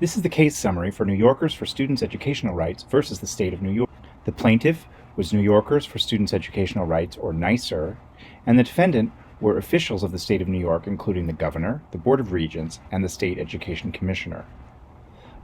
This is the case summary for New Yorkers for Students' Educational Rights versus the State of New York. The plaintiff was New Yorkers for Students' Educational Rights, or NYSER, and the defendant were officials of the State of New York, including the Governor, the Board of Regents, and the State Education Commissioner.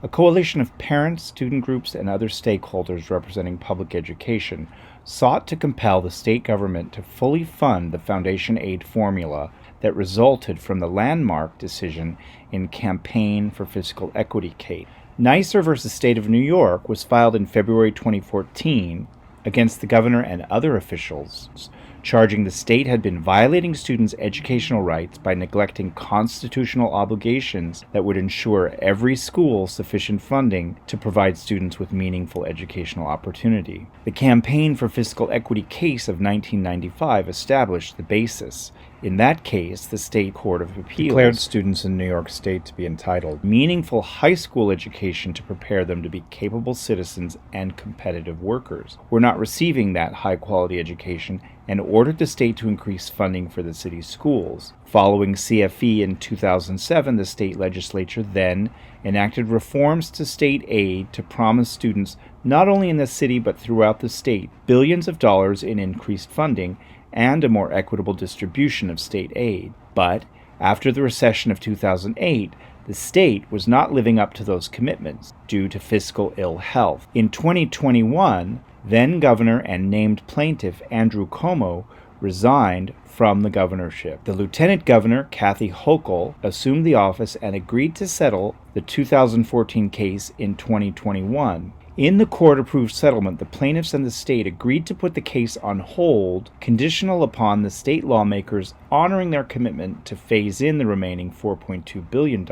A coalition of parents, student groups, and other stakeholders representing public education sought to compel the state government to fully fund the foundation aid formula that resulted from the landmark decision in Campaign for Fiscal Equity case. NYSER versus State of New York was filed in February 2014 against the governor and other officials, charging the state had been violating students' educational rights by neglecting constitutional obligations that would ensure every school sufficient funding to provide students with meaningful educational opportunity. The Campaign for Fiscal Equity case of 1995 established the basis. In that case, the State Court of Appeals declared students in New York State to be entitled meaningful high school education to prepare them to be capable citizens and competitive workers. We're not receiving that high-quality education and ordered the state to increase funding for the city's schools. Following CFE in 2007, the state legislature then enacted reforms to state aid to promise students, not only in the city but throughout the state, billions of dollars in increased funding and a more equitable distribution of state aid. But after the recession of 2008, the state was not living up to those commitments due to fiscal ill health. In 2021, then-governor and named plaintiff Andrew Cuomo resigned from the governorship. The lieutenant governor, Kathy Hochul, assumed the office and agreed to settle the 2014 case in 2021. In the court-approved settlement, the plaintiffs and the state agreed to put the case on hold, conditional upon the state lawmakers honoring their commitment to phase in the remaining $4.2 billion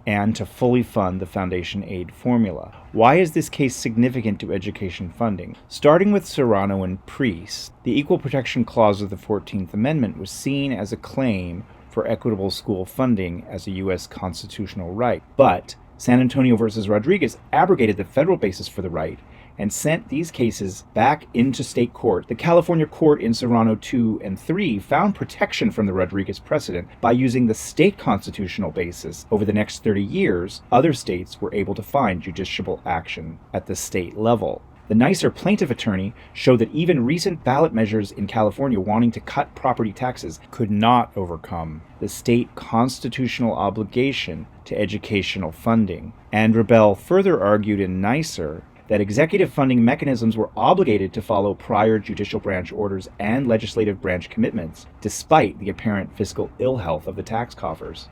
and to fully fund the foundation aid formula. Why is this case significant to education funding? Starting with Serrano and Priest, the Equal Protection Clause of the 14th Amendment was seen as a claim for equitable school funding as a U.S. constitutional right. But San Antonio versus Rodriguez abrogated the federal basis for the right and sent these cases back into state court. The California court in Serrano 2 and 3 found protection from the Rodriguez precedent by using the state constitutional basis. Over the next 30 years, other states were able to find judiciable action at the state level. The NYSER plaintiff attorney showed that even recent ballot measures in California wanting to cut property taxes could not overcome the state constitutional obligation to educational funding. And Rebel further argued in NYSER that executive funding mechanisms were obligated to follow prior judicial branch orders and legislative branch commitments, despite the apparent fiscal ill health of the tax coffers.